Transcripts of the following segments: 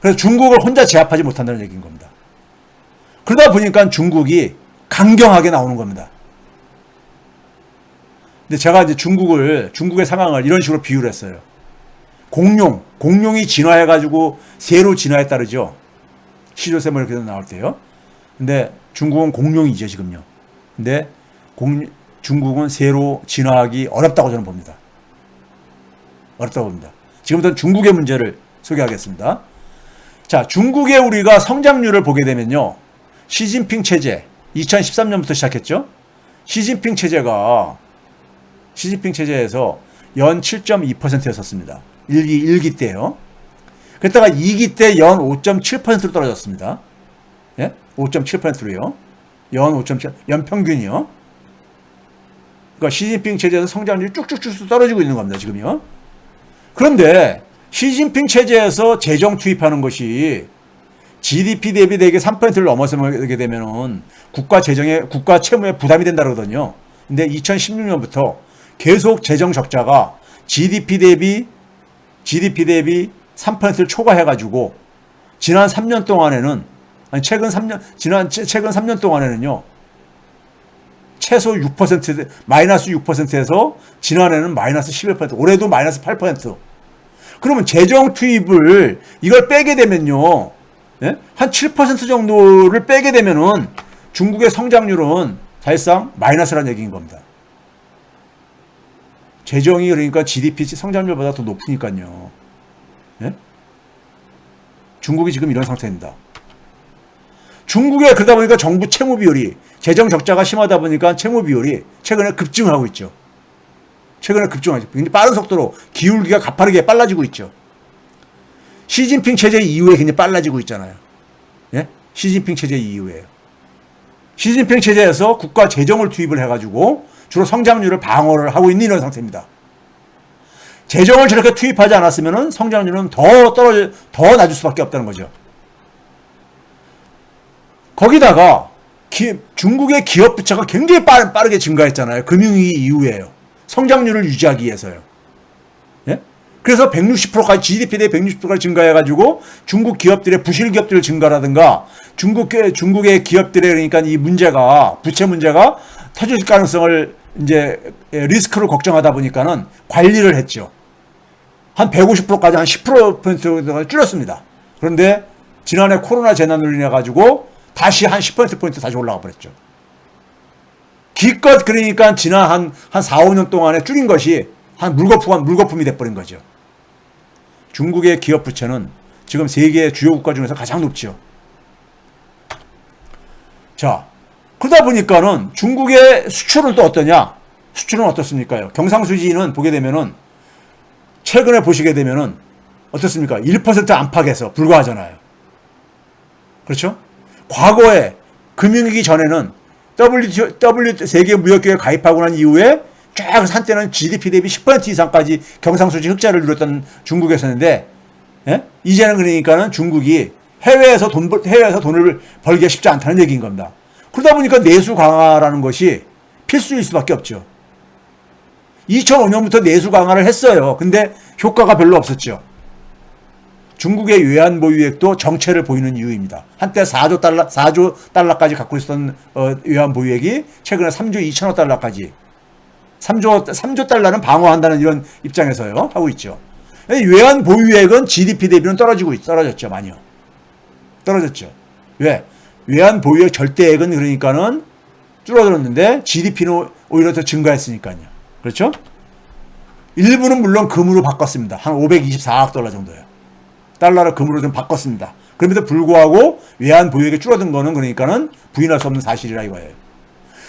그래서 중국을 혼자 제압하지 못한다는 얘기인 겁니다. 그러다 보니까 중국이 강경하게 나오는 겁니다. 근데 제가 이제 중국의 상황을 이런 식으로 비유를 했어요. 공룡이 진화해가지고 새로 진화에 따르죠. 시조새 뭐 이렇게 나올 때요. 근데 중국은 공룡이죠, 지금요. 근데 중국은 새로 진화하기 어렵다고 저는 봅니다. 어렵다고 봅니다. 지금부터 중국의 문제를 소개하겠습니다. 자, 중국의 우리가 성장률을 보게 되면요. 시진핑 체제, 2013년부터 시작했죠. 시진핑 체제에서 연 7.2%였었습니다. 1기 때요. 그랬다가 2기 때 연 5.7%로 떨어졌습니다. 예? 5.7%로요. 연 5.7, 연평균이요. 그러니까 시진핑 체제에서 성장률이 쭉쭉쭉 떨어지고 있는 겁니다, 지금요. 그런데 시진핑 체제에서 재정 투입하는 것이 GDP 대비 대개 3%를 넘어서게 되면은 국가 채무에 부담이 된다 그러거든요. 근데 2016년부터 계속 재정 적자가 GDP 대비 3%를 초과해가지고 지난 3년 동안에는 최근 3년 동안에는요 최소 6% 마이너스 6%에서 지난해는 마이너스 11% 올해도 마이너스 8%. 그러면 재정 투입을 이걸 빼게 되면요 예? 한 7% 정도를 빼게 되면은 중국의 성장률은 사실상 마이너스라는 얘기인 겁니다. 재정이 그러니까 GDP 성장률보다 더 높으니까요. 예? 중국이 지금 이런 상태입니다. 중국에 그러다 보니까 정부 채무 비율이 재정 적자가 심하다 보니까 채무 비율이 최근에 급증하고 있죠. 굉장히 빠른 속도로 기울기가 가파르게 빨라지고 있죠. 시진핑 체제 이후에 굉장히 빨라지고 있잖아요. 예? 시진핑 체제 이후에요. 시진핑 체제에서 국가 재정을 투입을 해가지고 주로 성장률을 방어를 하고 있는 이런 상태입니다. 재정을 저렇게 투입하지 않았으면 성장률은 더 낮을 수밖에 없다는 거죠. 거기다가 중국의 기업 부채가 굉장히 빠르게 증가했잖아요. 금융위기 이후에요. 성장률을 유지하기 위해서요. 예? 그래서 160%까지 GDP 대비 160%까지 증가해가지고 중국 기업들의 부실 기업들 증가라든가 중국의 기업들의 그러니까 이 문제가 부채 문제가 터질 가능성을 이제 리스크를 걱정하다 보니까는 관리를 했죠. 한 150%까지 한 10% 줄였습니다. 그런데 지난해 코로나 재난으로 인해 가지고 다시 한 10%포인트 다시 올라가 버렸죠. 기껏 그러니까 지난 한 4, 5년 동안에 줄인 것이 한 물거품이 돼버린 거죠. 중국의 기업 부채는 지금 세계 주요 국가 중에서 가장 높죠. 자, 그러다 보니까는 중국의 수출은 또 어떠냐? 수출은 어떻습니까? 경상수지는 보게 되면은 최근에 보시게 되면은 어떻습니까? 1% 안팎에서 불과하잖아요. 그렇죠? 과거에 금융위기 전에는 세계 무역기구에 가입하고 난 이후에 쫙 한때는 GDP 대비 10% 이상까지 경상수지 흑자를 누렸던 중국에서였는데, 예? 이제는 그러니까는 중국이 해외에서 돈을 벌기가 쉽지 않다는 얘기인 겁니다. 그러다 보니까 내수 강화라는 것이 필수일 수밖에 없죠. 2005년부터 내수 강화를 했어요. 근데 효과가 별로 없었죠. 중국의 외환보유액도 정체를 보이는 이유입니다. 한때 4조 달러까지 갖고 있었던 외환보유액이 최근에 3조 2천억 달러까지 3조 달러는 방어한다는 이런 입장에서요 하고 있죠. 외환보유액은 GDP 대비는 떨어졌죠. 많이요. 떨어졌죠. 왜? 외환보유액 절대액은 그러니까는 줄어들었는데 GDP는 오히려 더 증가했으니까요. 그렇죠? 일부는 물론 금으로 바꿨습니다. 한 524억 달러 정도요. 달러를 금으로 좀 바꿨습니다. 그럼에도 불구하고 외환보유액이 줄어든 거는 그러니까는 부인할 수 없는 사실이라 이거예요.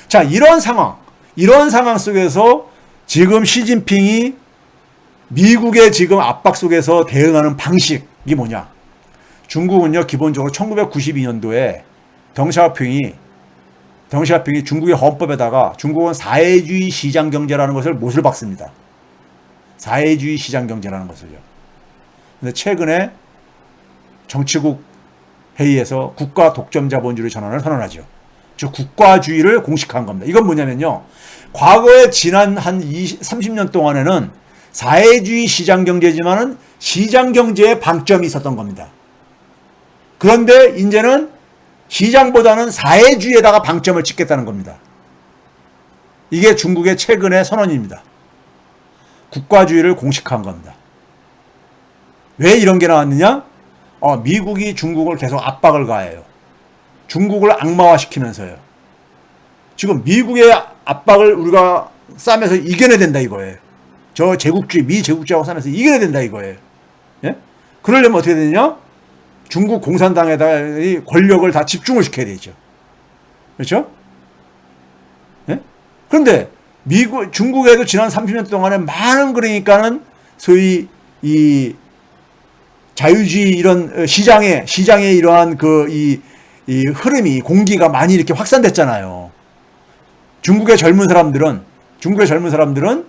자, 이런 상황 속에서 지금 시진핑이 미국의 지금 압박 속에서 대응하는 방식이 뭐냐? 중국은요, 기본적으로 1992년도에 덩샤오핑이 중국의 헌법에다가 중국은 사회주의 시장경제라는 것을 못을 박습니다. 사회주의 시장경제라는 것을요. 근데 최근에 정치국 회의에서 국가 독점 자본주의 전환을 선언하죠. 즉 국가주의를 공식화한 겁니다. 이건 뭐냐면요. 과거에 지난 한 30년 동안에는 사회주의 시장경제지만은 시장경제에 방점이 있었던 겁니다. 그런데 이제는 시장보다는 사회주의에다가 방점을 찍겠다는 겁니다. 이게 중국의 최근의 선언입니다. 국가주의를 공식화한 겁니다. 왜 이런 게 나왔느냐? 미국이 중국을 계속 압박을 가해요. 중국을 악마화시키면서요. 지금 미국의 압박을 우리가 싸면서 이겨내야 된다 이거예요. 저 제국주의, 미제국주의하고 싸면서 이겨내야 된다 이거예요. 예? 그러려면 어떻게 되느냐? 중국 공산당에다 권력을 다 집중을 시켜야 되죠. 그렇죠? 예? 그런데 중국에도 지난 30년 동안에 많은 그러니까는 소위 이 자유주의 이런 시장의 이러한 이 흐름이 공기가 많이 이렇게 확산됐잖아요. 중국의 젊은 사람들은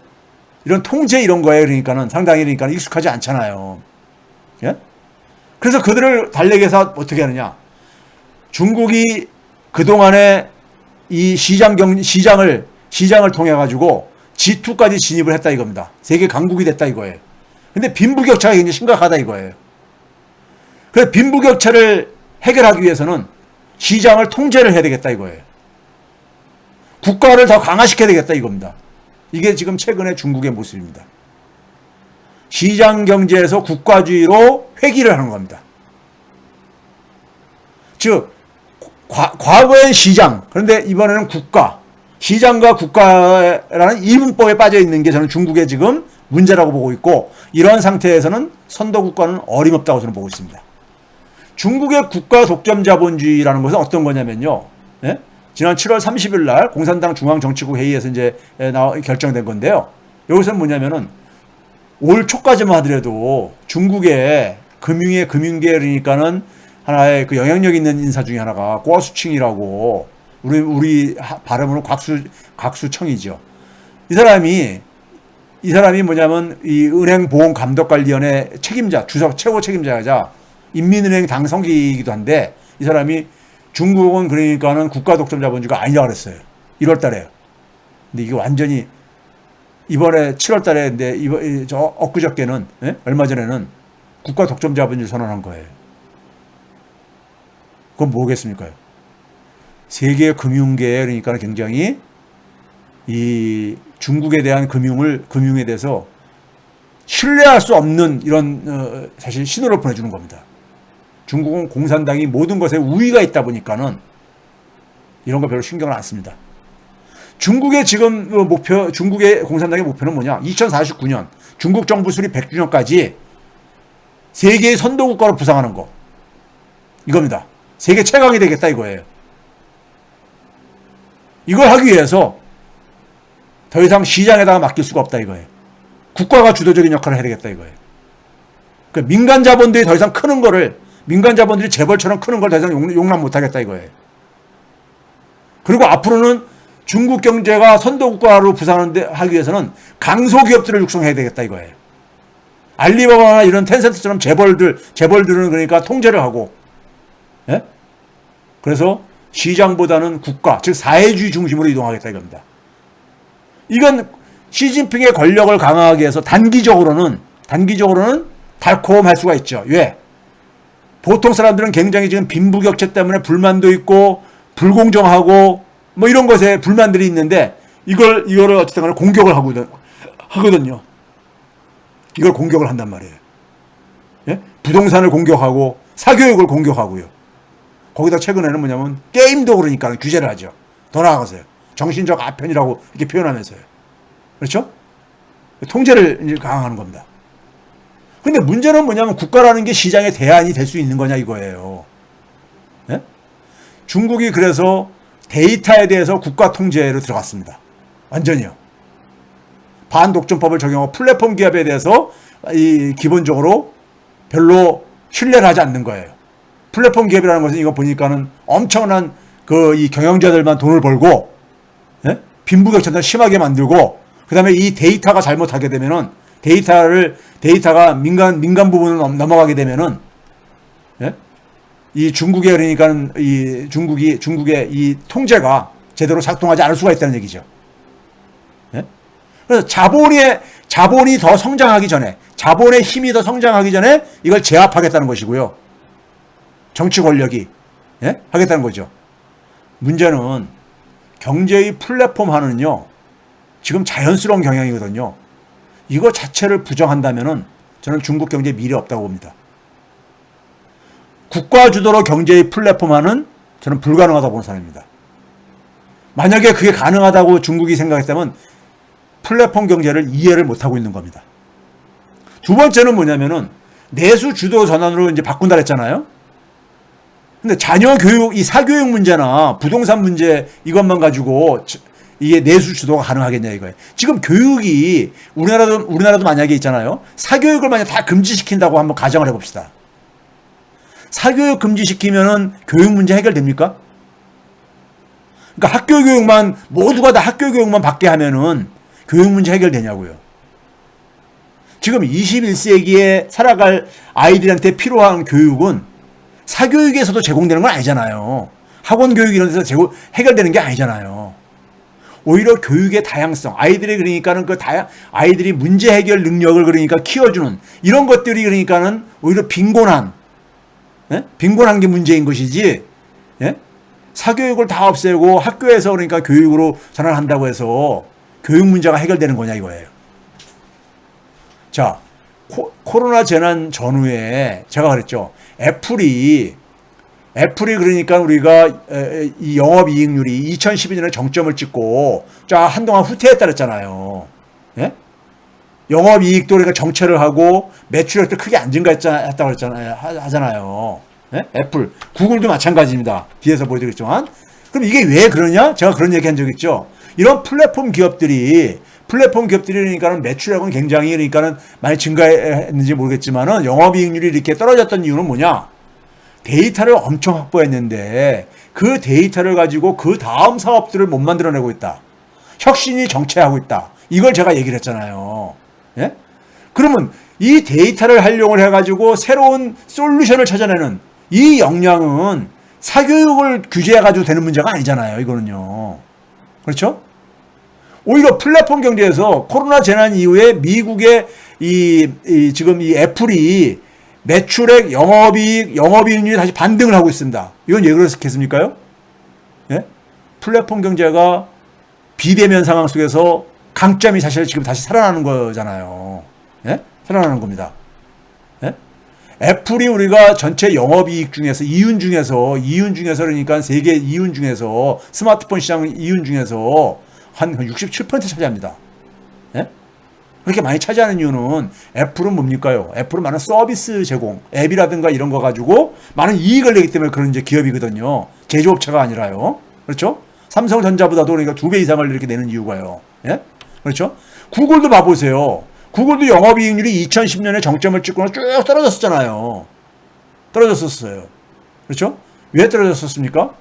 이런 통제 이런 거에 그러니까는 상당히 그러니까 익숙하지 않잖아요. 예? 그래서 그들을 달래기 위해서 어떻게 하느냐? 중국이 그동안에 이 시장을 통해 가지고 G2까지 진입을 했다 이겁니다. 세계 강국이 됐다 이거예요. 근데 빈부격차가 굉장히 심각하다 이거예요. 그래서 빈부격차를 해결하기 위해서는 시장을 통제를 해야 되겠다 이거예요. 국가를 더 강화시켜야 되겠다 이겁니다. 이게 지금 최근의 중국의 모습입니다. 시장 경제에서 국가주의로 회귀를 하는 겁니다. 즉 과거엔 시장, 그런데 이번에는 국가, 시장과 국가라는 이분법에 빠져 있는 게 저는 중국의 지금 문제라고 보고 있고, 이런 상태에서는 선도국가는 어림없다고 저는 보고 있습니다. 중국의 국가 독점 자본주의라는 것은 어떤 거냐면요. 예? 지난 7월 30일 날 공산당 중앙정치국 회의에서 이제 결정된 건데요. 여기서는 뭐냐면은 올 초까지만 하더라도 중국의 금융계 그러니까는 하나의 그 영향력 있는 인사 중에 하나가 꼬아수칭이라고 우리 발음으로 곽수청이죠. 이 사람이 뭐냐면 이 은행보험감독관리원회 책임자, 최고 책임자이자 인민은행 당선기이기도 한데, 이 사람이 중국은 그러니까는 국가 독점 자본주의가 아니라고 그랬어요. 1월 달에. 근데 이게 완전히 이번에 7월 달에 근데 엊그저께는, 예? 얼마 전에는 국가 독점 자본주의 선언한 거예요. 그건 뭐겠습니까? 세계 금융계에 그러니까 굉장히 이 중국에 대한 금융에 대해서 신뢰할 수 없는 이런 사실 신호를 보내주는 겁니다. 중국은 공산당이 모든 것에 우위가 있다 보니까는 이런 거 별로 신경을 안 씁니다. 중국의 지금 중국의 공산당의 목표는 뭐냐? 2049년 중국 정부 수립 100주년까지 세계의 선도국가로 부상하는 거. 이겁니다. 세계 최강이 되겠다 이거예요. 이걸 하기 위해서 더 이상 시장에다가 맡길 수가 없다 이거예요. 국가가 주도적인 역할을 해야 되겠다 이거예요. 그러니까 민간 자본들이 더 이상 크는 거를, 민간 자본들이 재벌처럼 크는 걸 더 이상 용납 못하겠다 이거예요. 그리고 앞으로는 중국 경제가 선도국가로 부상하기 위해서는 강소기업들을 육성해야 되겠다 이거예요. 알리바바나 이런 텐센트처럼 재벌들은 그러니까 통제를 하고, 예? 그래서 시장보다는 국가, 즉 사회주의 중심으로 이동하겠다 이겁니다. 이건 시진핑의 권력을 강화하기 위해서 단기적으로는 달콤할 수가 있죠. 왜? 보통 사람들은 굉장히 지금 빈부격차 때문에 불만도 있고 불공정하고 뭐 이런 것에 불만들이 있는데, 이거를 어쨌든 간에 공격을 하거든요. 이걸 공격을 한단 말이에요. 예? 부동산을 공격하고 사교육을 공격하고요. 거기다 최근에는 뭐냐면 게임도 그러니까 규제를 하죠. 더 나아가서요. 정신적 아편이라고 이렇게 표현하면서요. 그렇죠? 통제를 강화하는 겁니다. 근데 문제는 뭐냐면 국가라는 게 시장의 대안이 될 수 있는 거냐 이거예요. 예? 중국이 그래서 데이터에 대해서 국가 통제로 들어갔습니다. 완전히요. 반독점법을 적용하고 플랫폼 기업에 대해서 기본적으로 별로 신뢰를 하지 않는 거예요. 플랫폼 기업이라는 것은 이거 보니까는 엄청난 이 경영자들만 돈을 벌고, 예? 빈부격차를 심하게 만들고, 그 다음에 이 데이터가 잘못하게 되면은 데이터가 민간 부분으로 넘어가게 되면은, 예? 이 중국의 그러니까는 중국의 이 통제가 제대로 작동하지 않을 수가 있다는 얘기죠. 예? 그래서 자본이 더 성장하기 전에, 자본의 힘이 더 성장하기 전에 이걸 제압하겠다는 것이고요. 정치 권력이 예? 하겠다는 거죠. 문제는 경제의 플랫폼화는요, 지금 자연스러운 경향이거든요. 이거 자체를 부정한다면은 저는 중국 경제에 미래 없다고 봅니다. 국가 주도로 경제의 플랫폼화는 저는 불가능하다고 보는 사람입니다. 만약에 그게 가능하다고 중국이 생각했다면 플랫폼 경제를 이해를 못하고 있는 겁니다. 두 번째는 뭐냐면은 내수 주도 전환으로 이제 바꾼다 그랬잖아요. 근데 자녀 교육, 이 사교육 문제나 부동산 문제 이것만 가지고 이게 내수 주도가 가능하겠냐 이거예요. 지금 교육이 우리나라도 만약에 있잖아요. 사교육을 만약 다 금지시킨다고 한번 가정을 해봅시다. 사교육 금지시키면은 교육 문제 해결됩니까? 그러니까 학교 교육만 모두가 다 학교 교육만 받게 하면은 교육 문제 해결되냐고요. 지금 21세기에 살아갈 아이들한테 필요한 교육은 사교육에서도 제공되는 건 아니잖아요. 학원 교육 이런 데서 해결되는 게 아니잖아요. 오히려 교육의 다양성, 아이들이 그러니까는 아이들이 문제 해결 능력을 그러니까 키워주는 이런 것들이 그러니까는 오히려 빈곤한 게 문제인 것이지, 예? 사교육을 다 없애고 학교에서 그러니까 교육으로 전환한다고 해서 교육 문제가 해결되는 거냐 이거예요. 자, 코로나 재난 전후에 제가 그랬죠. 애플이 그러니까 우리가 이 영업이익률이 2012년에 정점을 찍고 자 한동안 후퇴했다 그랬잖아요. 예? 영업이익도 그러니까 정체를 하고 매출액도 크게 안 증가했다고 하잖아요. 예? 애플, 구글도 마찬가지입니다. 뒤에서 보여드리겠지만. 그럼 이게 왜 그러냐? 제가 그런 얘기 한 적 있죠. 이런 플랫폼 기업들이 그러니까는 매출액은 굉장히 그러니까는 많이 증가했는지 모르겠지만은 영업이익률이 이렇게 떨어졌던 이유는 뭐냐? 데이터를 엄청 확보했는데 그 데이터를 가지고 그 다음 사업들을 못 만들어내고 있다. 혁신이 정체하고 있다. 이걸 제가 얘기를 했잖아요. 예? 그러면 이 데이터를 활용을 해가지고 새로운 솔루션을 찾아내는 이 역량은 사교육을 규제해가지고 되는 문제가 아니잖아요. 이거는요. 그렇죠? 오히려 플랫폼 경제에서 코로나 재난 이후에 미국의 지금 이 애플이 매출액, 영업이익률이 다시 반등을 하고 있습니다. 이건 왜 그렇겠습니까요? 예? 플랫폼 경제가 비대면 상황 속에서 강점이 사실 지금 다시 살아나는 거잖아요. 예? 살아나는 겁니다. 예? 애플이 우리가 전체 영업이익 중에서 이윤 중에서 그러니까 세계 이윤 중에서 스마트폰 시장 이윤 중에서 한 67% 차지합니다. 예? 그렇게 많이 차지하는 이유는 애플은 뭡니까요? 애플은 많은 서비스 제공, 앱이라든가 이런 거 가지고 많은 이익을 내기 때문에 그런 이제 기업이거든요. 제조업체가 아니라요. 그렇죠? 삼성전자보다도 그러니까 2배 이상을 이렇게 내는 이유가요. 예? 그렇죠? 구글도 봐보세요. 구글도 영업이익률이 2010년에 정점을 찍고는 쭉 떨어졌었잖아요. 떨어졌었어요. 그렇죠? 왜 떨어졌었습니까?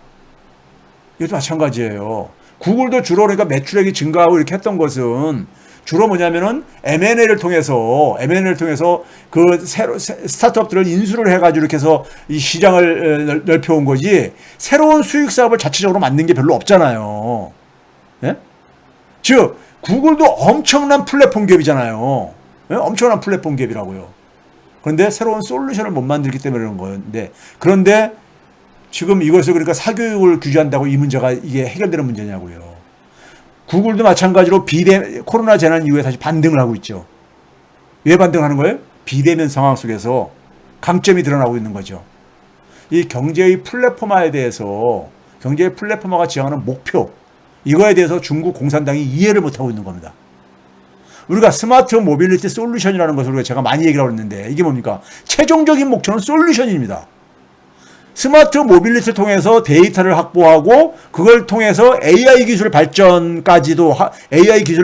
이것도 마찬가지예요. 구글도 주로 그러니까 매출액이 증가하고 이렇게 했던 것은 주로 뭐냐면은 M&A를 통해서 그 스타트업들을 인수를 해가지고 이렇게 해서 이 시장을 넓혀온 거지 새로운 수익 사업을 자체적으로 만든 게 별로 없잖아요. 예? 즉 구글도 엄청난 플랫폼 기업이잖아요. 예? 엄청난 플랫폼 기업이라고요. 그런데 새로운 솔루션을 못 만들기 때문에 그런 건데 그런데 지금 이것을 그러니까 사교육을 규제한다고 이 문제가 이게 해결되는 문제냐고요. 구글도 마찬가지로 코로나 재난 이후에 다시 반등을 하고 있죠. 왜 반등하는 거예요? 비대면 상황 속에서 강점이 드러나고 있는 거죠. 이 경제의 플랫폼화에 대해서 경제의 플랫폼화가 지향하는 목표 이거에 대해서 중국 공산당이 이해를 못하고 있는 겁니다. 우리가 스마트 모빌리티 솔루션이라는 것을 우리가 제가 많이 얘기를 하고 있는데 이게 뭡니까? 최종적인 목표는 솔루션입니다. 스마트 모빌리티를 통해서 데이터를 확보하고 그걸 통해서 AI 기술을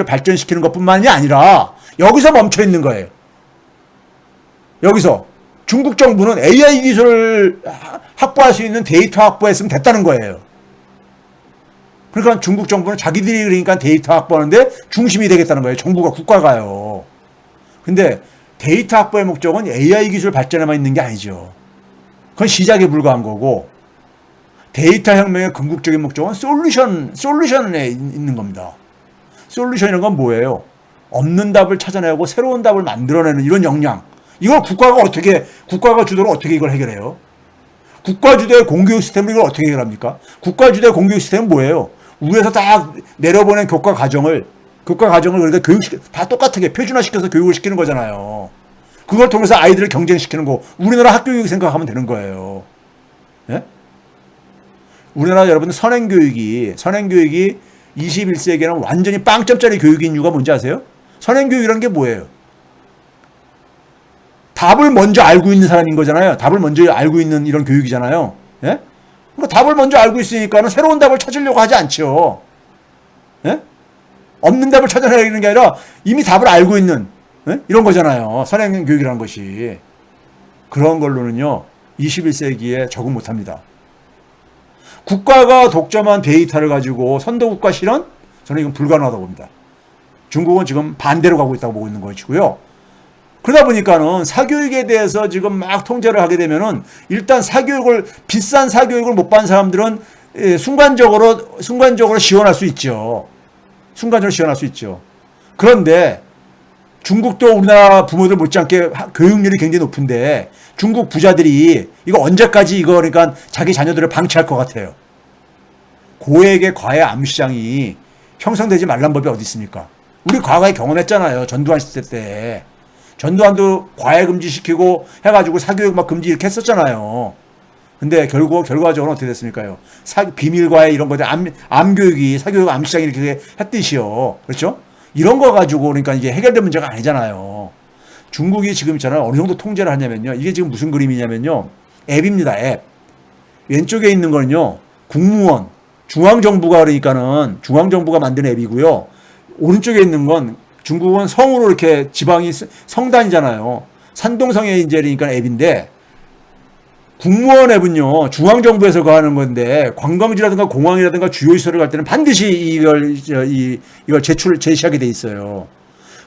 발전시키는 것뿐만이 아니라 여기서 멈춰 있는 거예요. 여기서 중국 정부는 AI 기술을 확보할 수 있는 데이터 확보했으면 됐다는 거예요. 그러니까 중국 정부는 자기들이 그러니까 데이터 확보하는데 중심이 되겠다는 거예요. 정부가 국가가요. 근데 데이터 확보의 목적은 AI 기술 발전에만 있는 게 아니죠. 그건 시작에 불과한 거고 데이터 혁명의 궁극적인 목적은 솔루션에 있는 겁니다. 솔루션이라는 건 뭐예요? 없는 답을 찾아내고 새로운 답을 만들어내는 이런 역량. 이걸 국가가 주도로 어떻게 이걸 해결해요? 국가주도의 공교육 시스템을 이걸 어떻게 해결합니까? 국가주도의 공교육 시스템은 뭐예요? 위에서 딱 내려보낸 교과 과정을 그러니까 다 똑같게 표준화시켜서 교육을 시키는 거잖아요. 그걸 통해서 아이들을 경쟁시키는 거. 우리나라 학교 교육 생각하면 되는 거예요. 예? 우리나라 여러분 선행교육이 21세기에는 완전히 빵점짜리 교육인 이유가 뭔지 아세요? 선행교육이라는 게 뭐예요? 답을 먼저 알고 있는 사람인 거잖아요. 답을 먼저 알고 있는 이런 교육이잖아요. 예? 그러니까 답을 먼저 알고 있으니까는 새로운 답을 찾으려고 하지 않죠. 예? 없는 답을 찾아내는 게 아니라 이미 답을 알고 있는, 예? 이런 거잖아요. 선행교육이라는 것이. 그런 걸로는요, 21세기에 적응 못 합니다. 국가가 독점한 데이터를 가지고 선도국가 실현? 저는 이건 불가능하다고 봅니다. 중국은 지금 반대로 가고 있다고 보고 있는 것이고요. 그러다 보니까는 사교육에 대해서 지금 막 통제를 하게 되면은 일단 비싼 사교육을 못 받은 사람들은 순간적으로 지원할 수 있죠. 그런데 중국도 우리나라 부모들 못지않게 교육률이 굉장히 높은데 중국 부자들이 이거 언제까지 그러니까 자기 자녀들을 방치할 것 같아요. 고액의 과외 암시장이 형성되지 말란 법이 어디 있습니까? 우리 과거에 경험했잖아요. 전두환 시대 때. 전두환도 과외 금지시키고 해가지고 사교육 막 금지 이렇게 했었잖아요. 근데 결과적으로 어떻게 됐습니까요? 비밀 과외 이런 거들 암교육이 사교육 암시장 이렇게 했듯이요. 그렇죠? 이런 거 가지고 그러니까 이게 해결된 문제가 아니잖아요. 중국이 지금 있잖아요. 어느 정도 통제를 하냐면요. 이게 지금 무슨 그림이냐면요. 앱입니다. 앱. 왼쪽에 있는 거는요. 국무원, 중앙정부가 만든 앱이고요. 오른쪽에 있는 건 중국은 성으로 이렇게 지방이 성단이잖아요. 산동성의 인재니까 앱인데 국무원 앱은요. 중앙정부에서 하는 건데 관광지라든가 공항이라든가 주요 시설을 갈 때는 반드시 이걸 제시하게 돼 있어요.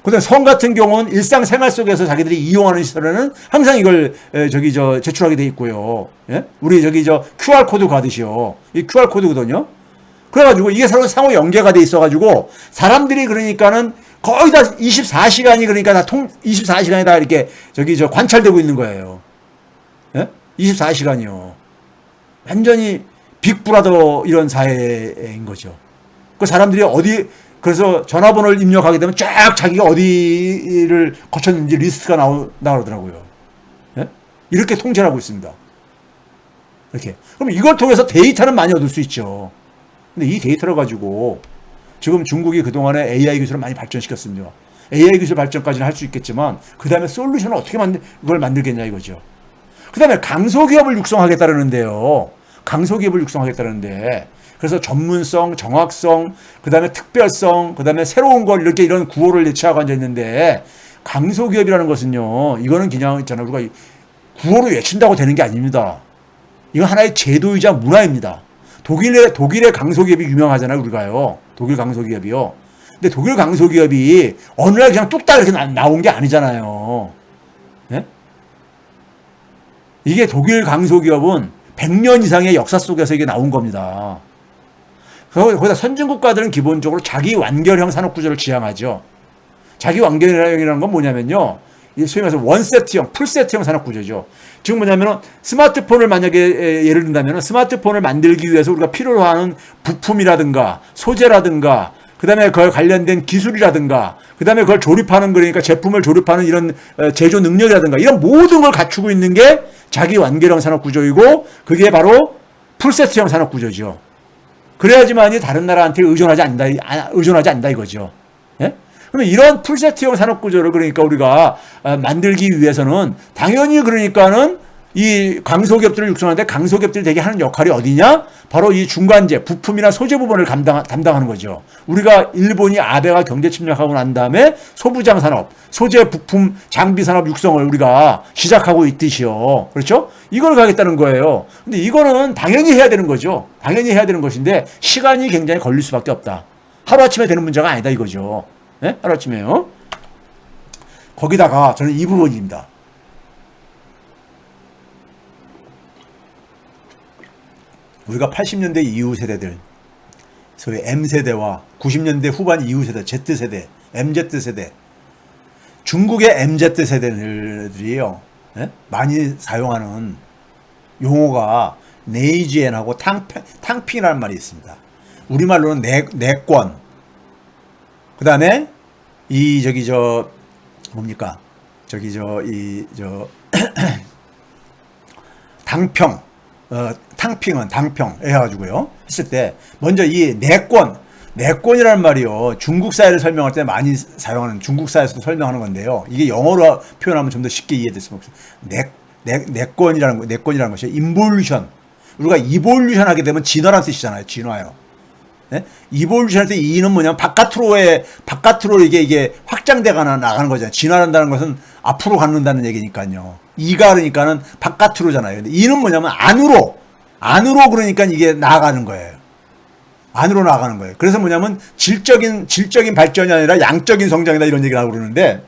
그다음에 성 같은 경우는 일상생활 속에서 자기들이 이용하는 시설에는 항상 이걸 제출하게 돼 있고요. 예? 우리 QR코드 가듯이요. 이 QR코드거든요. 그래가지고 이게 서로 상호 연계가 돼 있어가지고 사람들이 그러니까는 거의 다 24시간이 그러니까 24시간이 다 이렇게 관찰되고 있는 거예요. 예? 24시간이요. 완전히 빅브라더 이런 사회인 거죠. 그 사람들이 그래서 전화번호를 입력하게 되면 쫙 자기가 어디를 거쳤는지 리스트가 나오더라고요. 예? 이렇게 통제를 하고 있습니다. 이렇게. 그럼 이걸 통해서 데이터는 많이 얻을 수 있죠. 근데 이 데이터를 가지고 지금 중국이 그동안에 AI 기술을 많이 발전시켰습니다. AI 기술 발전까지는 할 수 있겠지만 그 다음에 솔루션을 어떻게 그걸 만들겠냐 이거죠. 그 다음에 강소기업을 육성하겠다는데요. 그래서 전문성, 정확성, 그 다음에 특별성, 그 다음에 새로운 걸 이런 구호를 내치하고 앉아있는데 강소기업이라는 것은요. 이거는 그냥 있잖아요. 우리가 구호로 외친다고 되는 게 아닙니다. 이건 하나의 제도이자 문화입니다. 독일의 강소기업이 유명하잖아요, 우리가요. 독일 강소기업이요. 근데 독일 강소기업이 어느 날 그냥 뚝딱 이렇게 나온 게 아니잖아요. 예? 이게 독일 강소기업은 100년 이상의 역사 속에서 이게 나온 겁니다. 거기다 선진국가들은 기본적으로 자기 완결형 산업구조를 지향하죠. 자기 완결형이라는 건 뭐냐면요. 소위 말해서 원세트형, 풀세트형 산업구조죠. 지금 뭐냐면은 스마트폰을 만약에 예를 든다면 스마트폰을 만들기 위해서 우리가 필요로 하는 부품이라든가 소재라든가 그 다음에 그걸 관련된 기술이라든가 그 다음에 그걸 조립하는 그러니까 제품을 조립하는 이런 제조 능력이라든가 이런 모든 걸 갖추고 있는 게 자기 완결형 산업구조이고 그게 바로 풀세트형 산업구조죠. 그래야지만이 다른 나라한테 의존하지 않는다 이거죠. 예? 그러면 이런 풀세트형 산업구조를 그러니까 우리가 만들기 위해서는 당연히 그러니까는 이 강소기업들을 육성하는데 강소기업들이 되게 하는 역할이 어디냐? 바로 이 중간재, 부품이나 소재 부분을 담당하는 거죠. 우리가 일본이 아베가 경제 침략하고 난 다음에 소부장 산업, 소재, 부품, 장비 산업 육성을 우리가 시작하고 있듯이요. 그렇죠? 이걸 가겠다는 거예요. 근데 이거는 당연히 해야 되는 거죠. 당연히 해야 되는 것인데 시간이 굉장히 걸릴 수밖에 없다. 하루아침에 되는 문제가 아니다 이거죠. 네? 하루아침에요. 거기다가 저는 이 부분입니다. 우리가 80년대 이후 세대들, 소위 M세대와 90년대 후반 이후 세대, Z세대, MZ세대, 중국의 MZ세대들이요, 예? 많이 사용하는 용어가 네이지엔하고 탕핑이라는 말이 있습니다. 우리말로는 내권. 그 다음에 이 저기 저 뭡니까? 저기 당평. 탕핑은 당평 해가지고요. 했을 때 먼저 이 내권이라는 말이요. 중국 사회를 설명할 때 많이 사용하는 중국사에서도 설명하는 건데요. 이게 영어로 표현하면 좀 더 쉽게 이해됐으면 좋겠어요. 내권이라는 것이 인볼루션. 우리가 이볼루션 하게 되면 진화라는 뜻이잖아요. 진화요. 네? 이볼루션 할 때 이는 뭐냐면 바깥으로 이게 확장돼가나 나가는 거잖아요. 진화한다는 것은 앞으로 갖는다는 얘기니까요. 이가 그러니까는 바깥으로잖아요. 근데 이는 뭐냐면 안으로 그러니까 이게 나아가는 거예요. 안으로 나아가는 거예요. 그래서 뭐냐면 질적인 발전이 아니라 양적인 성장이다 이런 얘기를 하고 그러는데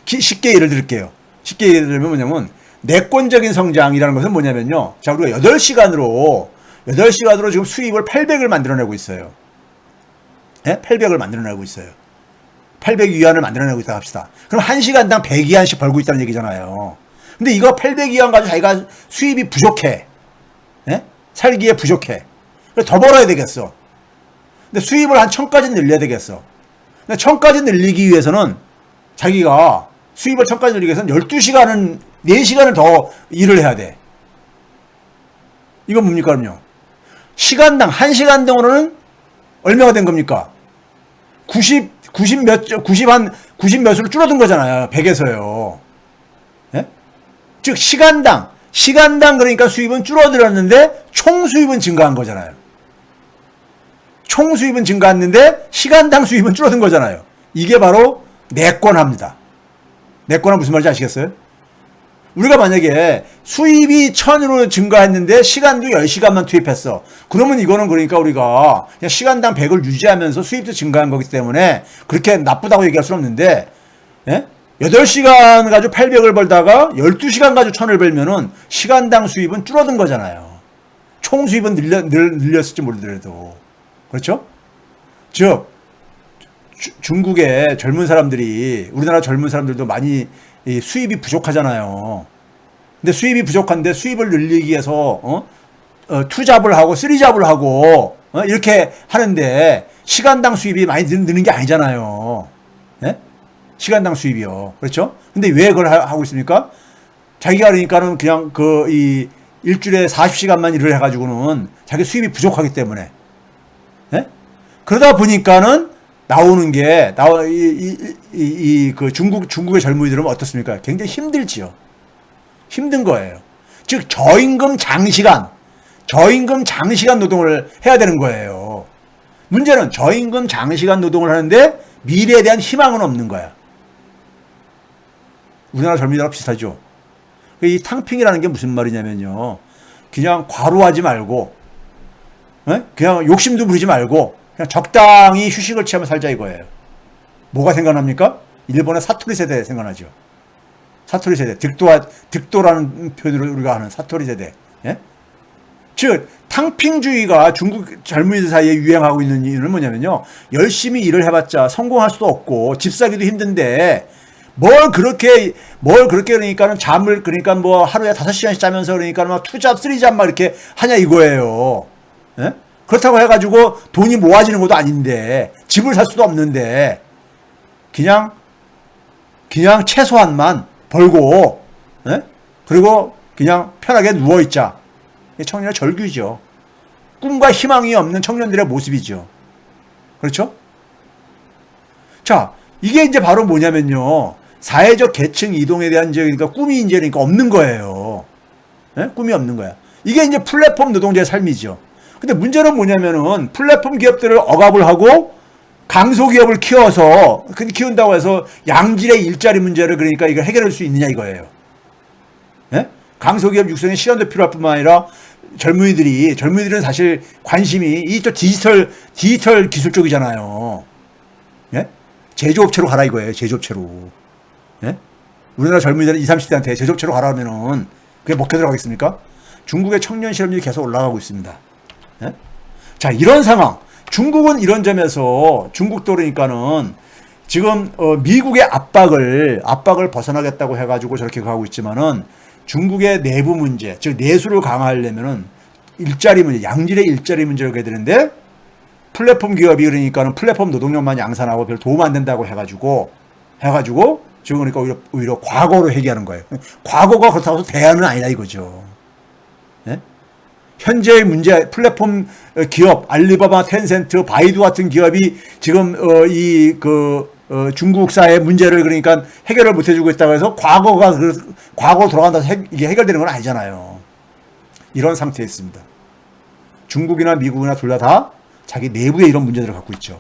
쉽게 예를 들게요. 쉽게 예를 들면 뭐냐면 내권적인 성장이라는 것은 뭐냐면요. 자, 우리가 8시간으로 지금 수입을 800을 만들어내고 있어요. 네? 800을 만들어내고 있어요. 800위안을 만들어내고 있다 합시다. 그럼 1시간당 100위안씩 벌고 있다는 얘기잖아요. 근데 이거 800위안 가지고 자기가 수입이 부족해. 네? 살기에 부족해. 그래서 더 벌어야 되겠어. 근데 수입을 한 1000까지 늘려야 되겠어. 근데 1000까지 늘리기 위해서는 자기가 수입을 1000까지 늘리기 위해서는 12시간은 4시간을 더 일을 해야 돼. 이건 뭡니까, 그럼요? 시간당, 1시간당으로는 얼마가 된 겁니까? 90 몇으로 줄어든 거잖아요. 100에서요. 예? 즉, 시간당 그러니까 수입은 줄어들었는데, 총 수입은 증가한 거잖아요. 총 수입은 증가했는데, 시간당 수입은 줄어든 거잖아요. 이게 바로 내권합니다. 내권은 무슨 말인지 아시겠어요? 우리가 만약에 수입이 1000으로 증가했는데 시간도 10시간만 투입했어. 그러면 이거는 그러니까 우리가 그냥 시간당 100을 유지하면서 수입도 증가한 거기 때문에 그렇게 나쁘다고 얘기할 수는 없는데, 예? 8시간 가지고 800을 벌다가 12시간 가지고 1000을 벌면은 시간당 수입은 줄어든 거잖아요. 총 수입은 늘렸을지 모르더라도. 그렇죠? 즉, 중국의 젊은 사람들이, 우리나라 젊은 사람들도 많이 수입이 부족하잖아요. 근데 수입이 부족한데 수입을 늘리기 위해서 투잡을 하고 쓰리잡을 하고 이렇게 하는데 시간당 수입이 많이 느는 게 아니잖아요. 네? 시간당 수입이요. 그렇죠? 근데 왜 그걸 하고 있습니까? 자기가 그러니까는 그냥 이 일주일에 40시간만 일을 해가지고는 자기 수입이 부족하기 때문에. 네? 그러다 보니까는 나오는 게, 중국의 젊은이들은 어떻습니까? 굉장히 힘들지요. 힘든 거예요. 즉, 저임금 장시간 노동을 해야 되는 거예요. 문제는 저임금 장시간 노동을 하는데 미래에 대한 희망은 없는 거야. 우리나라 젊은이들하고 비슷하죠. 이 탕핑이라는 게 무슨 말이냐면요. 그냥 과로하지 말고, 그냥 욕심도 부리지 말고, 그냥 적당히 휴식을 취하며 살자 이거예요. 뭐가 생각납니까? 일본의 사토리 세대 생각나죠. 사토리 세대. 득도라는 표현으로 우리가 하는 사토리 세대. 예? 즉, 탕핑주의가 중국 젊은이들 사이에 유행하고 있는 이유는 뭐냐면요. 열심히 일을 해봤자 성공할 수도 없고, 집 사기도 힘든데, 뭘 그렇게 그러니까는 그러니까 뭐 하루에 5시간씩 자면서 그러니까는 막 투잡, 쓰리잡 막 이렇게 하냐 이거예요. 예? 그렇다고 해가지고 돈이 모아지는 것도 아닌데, 집을 살 수도 없는데, 그냥 최소한만 벌고, 예? 그리고 그냥 편하게 누워있자. 청년의 절규죠. 꿈과 희망이 없는 청년들의 모습이죠. 그렇죠? 자, 이게 이제 바로 뭐냐면요. 사회적 계층 이동에 대한 그러니까 꿈이 이제 그러니까 없는 거예요. 예? 꿈이 없는 거야. 이게 이제 플랫폼 노동자의 삶이죠. 근데 문제는 뭐냐면은 플랫폼 기업들을 억압을 하고 강소기업을 키운다고 해서 양질의 일자리 문제를 그러니까 이걸 해결할 수 있느냐 이거예요. 예? 강소기업 육성에 시간도 필요할 뿐만 아니라 젊은이들은 사실 관심이 이 또 디지털 기술 쪽이잖아요. 예? 제조업체로 가라 이거예요. 제조업체로. 예? 우리나라 젊은이들은 20, 30대한테 제조업체로 가라면은 그게 먹혀 들어가겠습니까? 중국의 청년 실업률이 계속 올라가고 있습니다. 예? 자, 이런 상황. 중국은 이런 점에서 중국도 그러니까는 지금 미국의 압박을 벗어나겠다고 해가지고 저렇게 가고 있지만은 중국의 내부 문제, 즉 내수를 강화하려면은 일자리 문제, 양질의 일자리 문제를 해야 되는데 플랫폼 기업이 그러니까는 플랫폼 노동력만 양산하고 별 도움 안 된다고 해가지고 지금 그러니까 오히려 과거로 회귀하는 거예요. 과거가 그렇다고 해서 대안은 아니다 이거죠. 예? 현재의 문제, 플랫폼 기업, 알리바바, 텐센트, 바이두 같은 기업이 지금 중국사의 문제를 그러니까 해결을 못 해주고 있다고 해서 과거로 돌아간다고 이게 해결되는 건 아니잖아요. 이런 상태에 있습니다. 중국이나 미국이나 둘 다 자기 내부에 이런 문제들을 갖고 있죠.